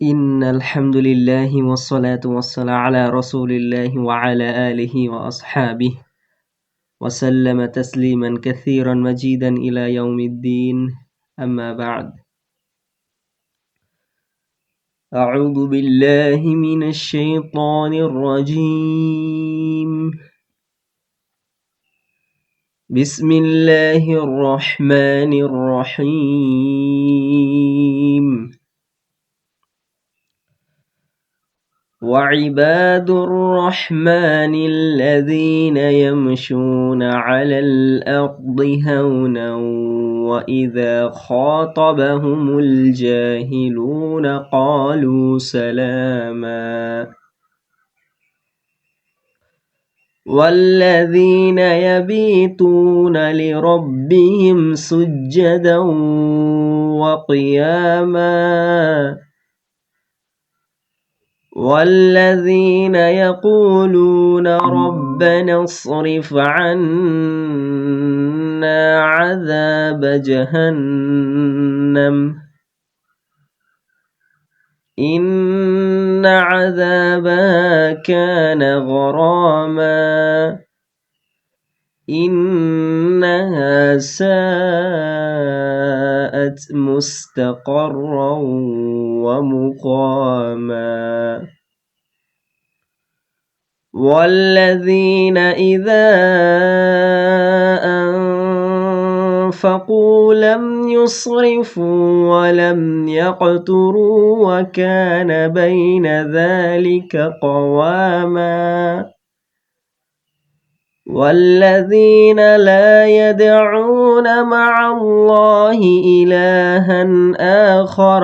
إن الحمد لله والصلاة والسلام على رسول الله وعلى آله وأصحابه وسلم تسليما كثيرا مجيدا إلى يوم الدين أما بعد أعوذ بالله من الشيطان الرجيم بسم الله الرحمن الرحيم وعباد الرحمن الذين يمشون على الأرض هونا وإذا خاطبهم الجاهلون قالوا سلاما والذين يبيتون لربهم سجدا وقياما والذين يقولون ربنا اصرف عنا عذاب جهنم إن عذابها كان غراما إنها ساءت مستقرا ومقاما والذين إذا أنفقوا لم يسرفوا ولم يقتروا وكان بين ذلك قواما والذين لا يدعون مع الله إلها آخر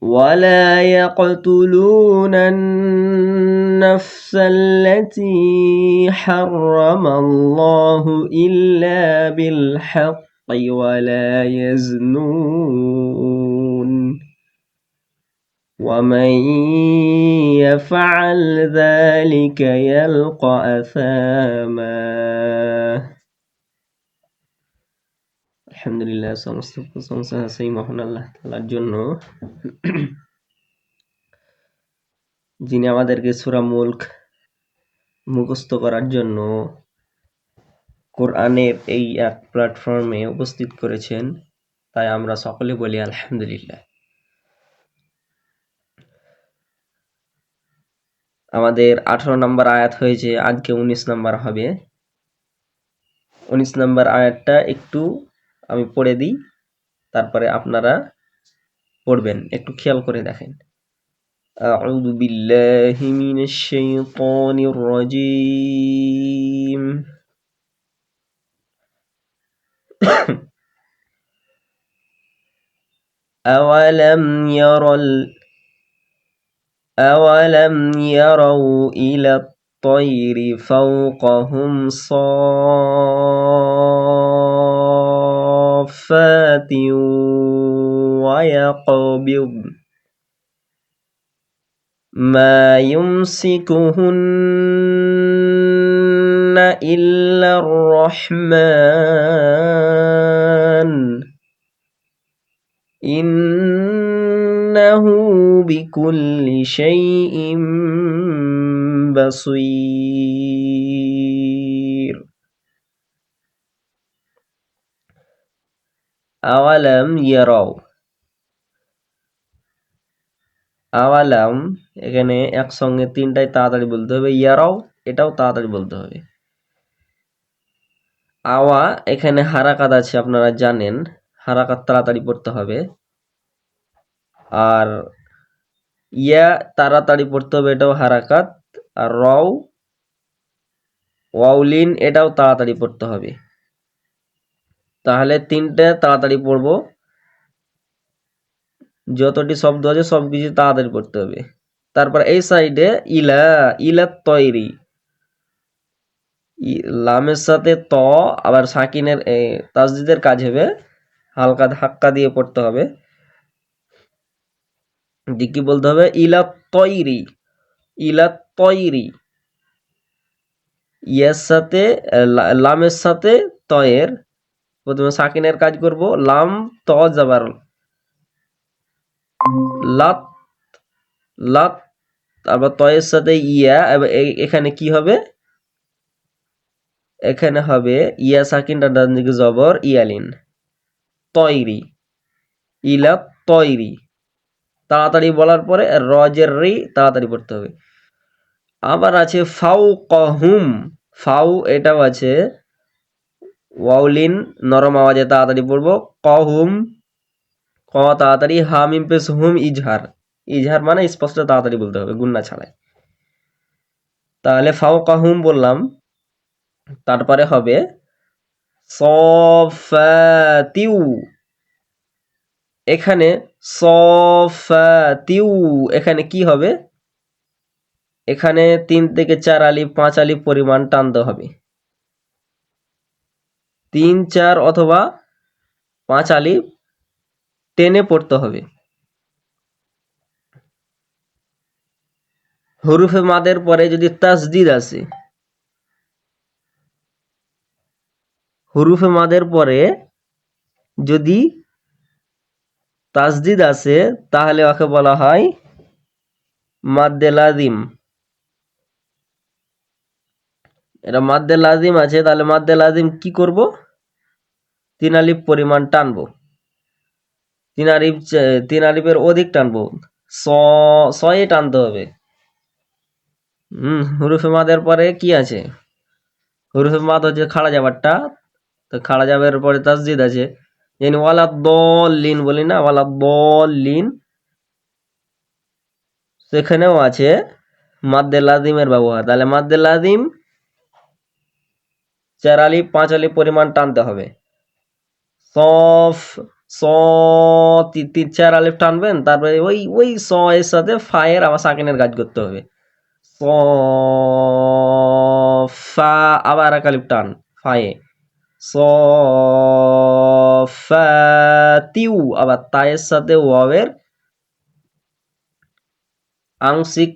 ولا يقتلون النفس التي حرم الله إلا بالحق ولا يزنون ومن يفعل ذلك يلقى أثاما আলহামদুলিল্লাহ সমস্ত প্রশংসা সেই মহান আল্লাহ তাআলার জন্য যিনি আমাদেরকে সূরা মুলক মুখস্থ করার জন্য কোরআনের এই এক প্ল্যাটফর্মে উপস্থিত করেছেন তাই আমরা সকলে বলি আলহামদুলিল্লাহ। আমাদের 18 নম্বর আয়াত হয়েছে, আজকে 19 নম্বর হবে। 19 নম্বর আয়াতটা একটু আমি পড়ে দিই, তারপরে আপনারা পড়বেন, একটু খেয়াল করে দেখেন। আউযু বিল্লাহি মিনাশ শাইতানির রাজীম। أولم يروا إلى الطير فوقهم صافات ويقبضن ما يمسكهن إلا الرحمن إنه بكل شيء بصير। আওয়ালাম ইয়ারাও, আওয়ালাম এখানে একসঙ্গে তিনটাই তাড়াতাড়ি বলতে হবে, ইয়ারাও এটাও তাড়াতাড়ি বলতে হবে। আওয়া এখানে হারাকাত আছে, আপনারা জানেন হারাকাত তাড়াতাড়ি পড়তে হবে, আর ইয়া তাড়াতাড়ি পড়তে হবে, এটাও হারাকাত, আর রাও ওয়াউলিন এটাও তাড়াতাড়ি পড়তে হবে। তাহলে তিনটে তাড়াতাড়ি পড়বো, যতটি শব্দ আছে সবকিছু তাড়াতাড়ি পড়তে হবে। তারপর এই সাইডে ইলা, ইলা তৈরি, লামের সাথে ত আবার সাকিনের তাসদিদের কাজ হবে, হালকা ধাক্কা দিয়ে পড়তে হবে। কি বলতে হবে? ইলা তৈরি, ইলা তৈরি, ইয়ার সাথে লামের সাথে তয়ের প্রথমে সাকিনের কাজ করব, লাম ত জাবার লাত, লাত, আবার তয়ের সাথে ইয়া, এখানে কি হবে, এখানে হবে ইয়া সাকিন ডান দিকে জবর ইয়ালিন, তয়রি, ইলা তয়রি। তাড়াতাড়ি বলার পরে রজের রি তাড়াতাড়ি পড়তে হবে। আবার আছে ফাউ কহুম, ফাউ এটাও আছে ওয়াউলিন নরম আওয়াজে তাড়াতাড়ি পড়বো, কহুম ক তাড়াতাড়ি, হামিম পেশ হুম ইজহার, ইজহার মানে স্পষ্ট তাড়াতাড়ি বলতে হবে গুন্না ছাড়াই। তাহলে ফাউ কহুম বললাম, তারপরে হবে সফাতিউ, এখানে সফাতিউ, এখানে কি হবে, এখানে 3 থেকে 4 আলিফ 5 আলিফ পরিমাণ টানতে হবে, 3 4 অথবা 5 আলিফ টেনে পড়তে হবে। হরুফে মাদের পরে যদি তাসদিদ আসে, হরুফে মাদের পরে যদি তাসদিদ আসে তাহলে ওকে বলা হয় মাদ্দে লাজিম। এটা মাদ্দে লাজিম আছে, তাহলে মাদ্দে লাজিম কি করব, 3 আলিফ পরিমাণ টানবো, 3 আলিফের অধিক টানবো, ছয়ে টানতে হবে। হরুফে মাদের পরে কি আছে, হরুফে মাদ হচ্ছে খাড়া যাবারটা, তো খাড়া যাবের পরে তাসদিদ আছে, যেন ওয়ালা দলিন বলি না, ওয়ালা দলিন, সেখানেও আছে মাদ্দে লাজিমের ব্যবহার। তাহলে মাদ্দে লাজিম 4 আলিফ 5 আলিফ পরিমাণ টানতে হবে, সফ স 4 আলিফ টানবেন, তারপরে ওই ওই স এর সাথে ফায়ের আবার সাকিনের কাজ করতে হবে, ফা আবার এক আলিফ টান ফায়ে, সফাতিউ, আবার তায়ের সাথে ওয়াবের আংশিক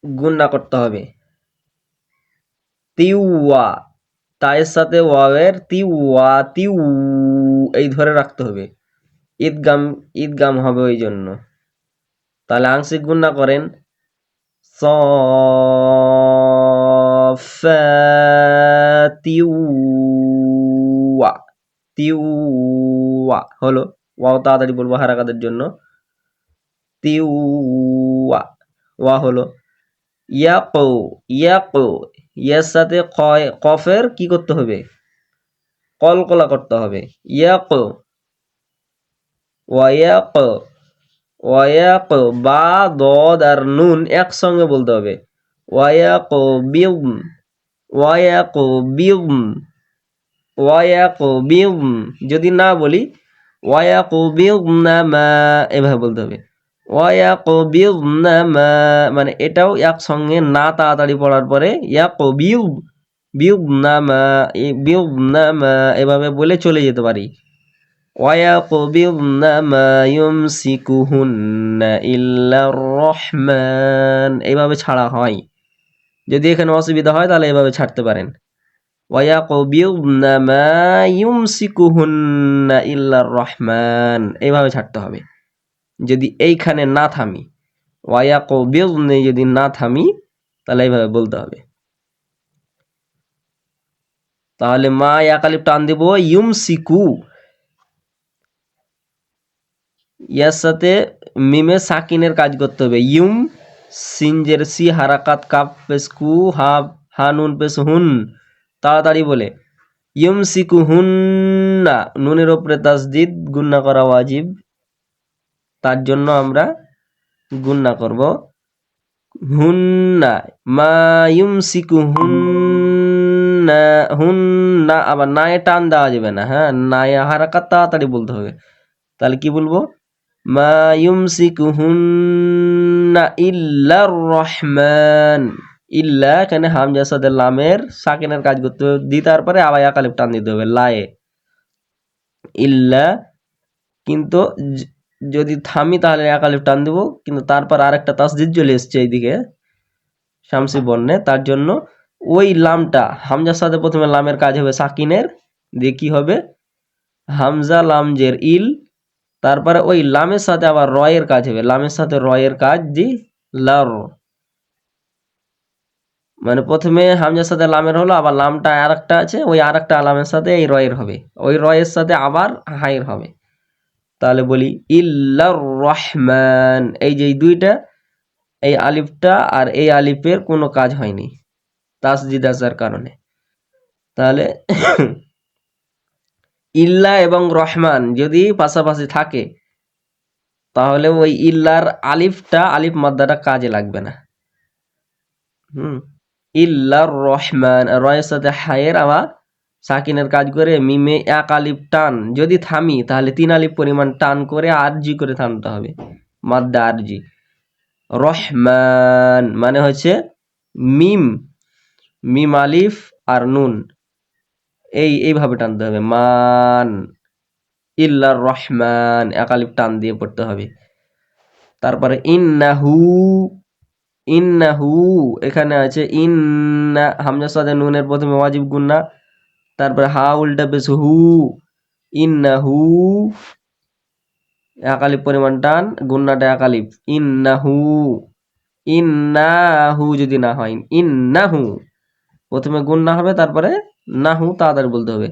গুণনা করতে হবে, তিউয়া, তায়ের সাথে ওয়াবের তিউয়া তিউ, এই ধরে রাখতে হবে, ঈদগাম ঈদগাম হবে ওই জন্য। তাহলে আংশিক গুণনা করেন, তিউয়া, তিউয়া হলো, ওয়াও তাড়াতাড়ি বলবো হারাকাতের জন্য, তিউয়া, ওয়া হলো। ইয়াকু, ইয়াকু, ইয়ার সাথে কফের কি করতে হবে, কলকলা করতে হবে, ইয়াকু, ওয়ায়াক, ওয়ায়াক, বা দদ আর নুন একসঙ্গে বলতে হবে, ওয়ায়াক বিম, ওয়ায়াক বিম, ওয়ায়াক বিম, যদি না বলি ওয়ায়াক বিমা, এভাবে বলতে হবে, ওয়ায়াক বিমা, মানে এটাও একসঙ্গে না তাড়াতাড়ি পড়ার পরে ইয়াক বিউ বিমা, বিমা এভাবে বলে চলে যেতে পারি, ওয়ায়াকবিদনা মা ইউমসিকুহুন্না ইল্লার রহমান, এইভাবে ছাড়া হয়। যদি এখানে অসুবিধা হয় তাহলে এভাবে ছাড়তে পারেন, ওয়ায়াকবিদনা মা ইউমসিকুহুন্না ইল্লার রহমান, এইভাবে ছাড়তে হবে। যদি এইখানে না থামি, ওয়ায়াকবিদনে যদি না থামি তাহলে এইভাবে বলতে হবে। তাহলে মা ইয়াকালিফ টান দিব, ইউমসিকু, ইয়ার সাথে মিমে সাকিনের কাজ করতে হবে, ইউম সিনজের সি হারাকাত কাপ পেশ কু, হা নুন পেশ হুন, তাড়াতাড়ি বলে, ইউম সিকু হুন্না, নুনের ওপরে তাসদিদ গুন্না করা ওয়াজিব, তার জন্য আমরা গুন্না করব হুন্না, মা ইউম সিকু হুন্না, হুন্না, আবার নায়ে টান দেওয়া যাবে না, হ্যাঁ নায়ে হারাকাত তাড়াতাড়ি বলতে হবে। তাহলে কি বলবো, মা ইউমসিকুহুন্না ইল্লার রহমান, ইল্লা এখানে হামজা সাথে লামের সাকিনের কাজ করতে হবে, দি তারপরে আবার একালিফ টান দিতে হবে লায়ে, ইল্লা, কিন্তু যদি থামি তাহলে একালিফ টান দিব, কিন্তু তারপর আরেকটা তাসদিদ চলে এসছে এইদিকে শামসি বর্ণে, তার জন্য ওই লামটা হামজার সাথে প্রথমে লামের কাজ হবে সাকিনের, দিয়ে কি হবে হামজা লাম জের ইল, তারপরে ওই লামের সাথে আবার রয়ের কাজ হবে, লামের সাথে রয়ের কাজ জি লার, মানে প্রথমে হামজার সাথে লামের হলো, আবার লামটা আর একটা আছে, ওই আর একটা লামের সাথে এই রয়ের হবে, ওই রয়ের সাথে আবার হাইর হবে। তাহলে বলি ইল্লার রহমান, এই যে এই দুইটা, এই আলিফটা আর এই আলিফের কোনো কাজ হয়নি তাসদিদ আসার কারণে। তাহলে ইল্লা এবং রহমান যদি পাশাপাশি থাকে তাহলে ওই ইল্লার আলিফটা, আলিফ মাদ্দাটা কাজে লাগবে না। ইল্লার রহমান, রয়ের সাথে হায়ের আবার সাকিনের কাজ করে, মিমে এক আলিফ টান, যদি থামি তাহলে 3 আলিফ পরিমাণ টান করে আরজি করে থামতে হবে, মাদ্দা আরজি। রহমান মানে হচ্ছে মিম, মিম আলিফ আর নুন, এইভাবে টানতে হবে, মান। ইল্লার রহমান এক আলিফ টান দিয়ে পড়তে হবে। তারপরে ইন্নাহু, ইন্নাহু এখানে আছে ইন্না, হামজার সাথে নুনের প্রথমে ওয়াজিব গুন্না, তারপরে হা উল্টা পেশ হু, ইন্নাহু এক আলিফ পরিমাণ টান, গুন্নাটা এক আলিফ, ইন্নাহু। ইন্নাহু যদি না হয়, ইন্নাহু প্রথমে গুন্না হবে, তারপরে নাহু তাড়াতাড়ি বলতে হবে,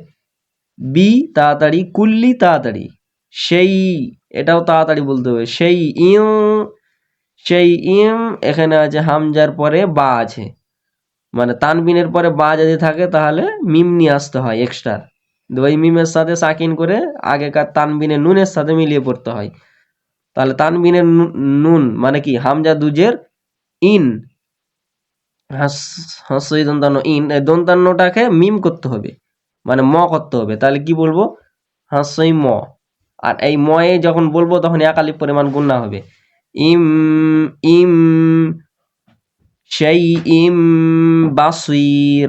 বি তাড়াতাড়ি, কুল্লি তাড়াতাড়ি, সেই এটাও তাড়াতাড়ি বলতে হবে, সেই ইউ, সেই ইম এখানে আছে হামজার পরে বা আছে, মানে তানবিনের পরে বা যদি থাকে তাহলে মিম নিয়ে আসতে হয় এক্সট্রা, ওই মিমের সাথে সাকিন করে আগেকার তানবিনের নুনের সাথে মিলিয়ে পড়তে হয়। তাহলে তানবিনের নুন মানে কি হামজা দুজের ইন, হস্যই দন্তান্ন ইন, এই দন্তান্নটাকে মিম করতে হবে, মানে ম করতে হবে। তাহলে কি বলবো, হাস্যই ম, আর এই ময়ে যখন বলবো তখন এক আলিফ পরিমাণ গুণা হবে, ইম, ইম, সেই ইম বাসির,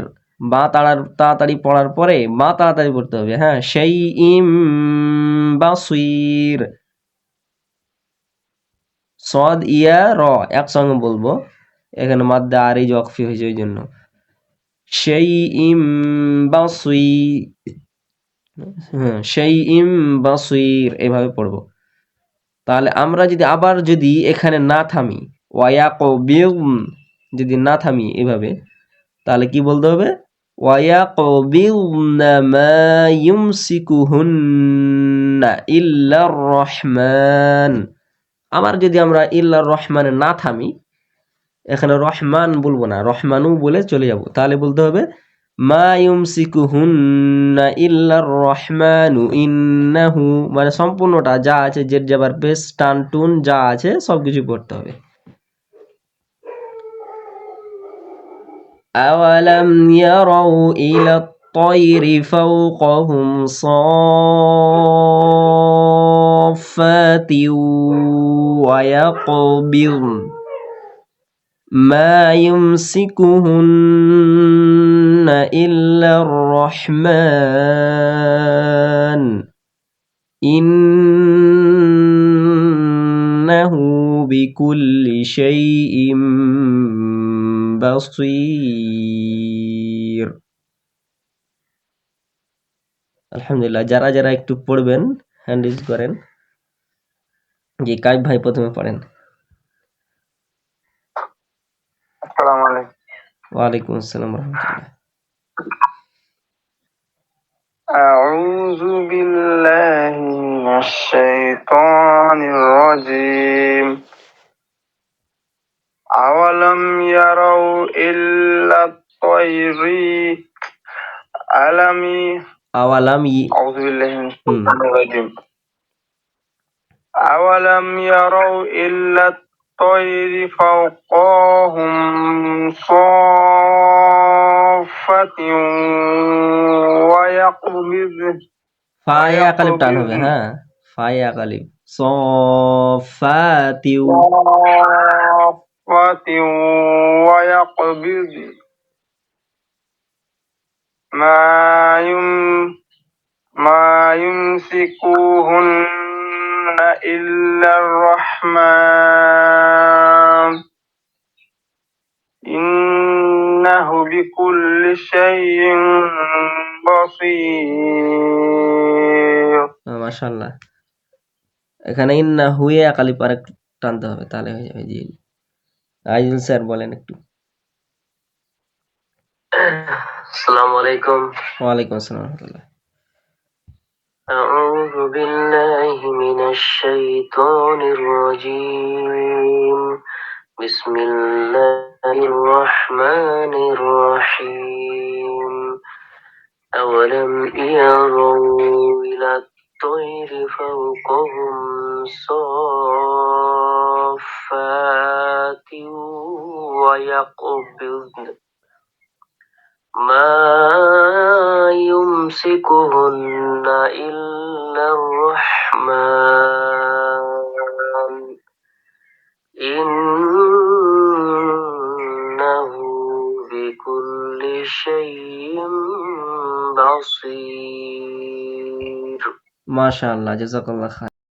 বা তাড়াতাড়ি পড়ার পরে বা তাড়াতাড়ি পড়তে হবে, হ্যাঁ, সেই ইম বাসির। সদ ইয়া র একসঙ্গে বলবো, এখানে মাদ্দা আর এই জকফি হয়েছে ওই জন্য, সেই ইম বাসি, হ্যাঁ, সেই ইম বাসির এভাবে পড়বো। তাহলে আমরা যদি আবার যদি এখানে না থামি, ওয়ায়াকবিম যদি না থামি এভাবে, তাহলে কি বলতে হবে, ওয়ায়াকবিলনা মা ইউমসিকুহুন্না ইল্লার রহমান। আবার যদি আমরা ইল্লার রহমানে না থামি, এখানে রহমান বলবো না, রহমানু বলে চলে যাব, তাহলে বলতে হবে মা ইউমসিকুহুন্না ইল্লার রহমানু ইন্নাহু, মানে সম্পূর্ণটা যা আছে জের জাবার পেশ টান টুন যা আছে সবকিছু পড়তে হবে। আওয়ালাম ইয়ারাউ ইলা الطير فوقهم صافات ويقبضن ما يمسكهن إلا الرحمن إنه بكل شيء بصير। আলহামদুলিল্লাহ, যারা যারা একটু পড়বেন হ্যান্ড রেজ করেন। জি, কাইব ভাই প্রথমে পড়েন। আসসালামু আলাইকুম। ওয়ালাইকুম আসসালাম রহমতুল্লাহ। আউযু বিল্লাহি মিনাশ শাইতানির রাজীম। আওয়ালাম ইয়ারাউ ইল্লাত তায়রি আলামি, আওয়ালাম আউযু বিল্লাহি মিনাশ শাইতানির রাজীম। আওয়ালাম ইয়ারাউ ইল্লাত তায়রি ফাওকাহুম সাফাতিন ওয়া ইয়াকবিযু, ফায়ে আকালিব টান হবে, হ্যাঁ, ফায়ে আকালিব, সফাতিউ, صافات ويقبض ما يمسكوهن إلا الرحمن إنه بكل شيء بصير। মাশাআল্লাহ। এখানে ইন্না হুয়ে আকালি পারে টানতে হবে, তাহলে হয়ে যাবে। জি আইজুল স্যার বলেন একটু। আসসালামু আলাইকুম। ওয়ালাইকুম আসসালাম ওয়া রাহমাতুল্লাহ। أعوذ بالله من الشيطان الرجيم. بسم الله الرحمن الرحيم. أولم يروا إلى الطير فوقهم صافات ويقبضن ما يمسكهن إلا الرحمن إنه بكل شيء بصير. মাশাআল্লাহ, জাযাকাল্লাহ খাইর।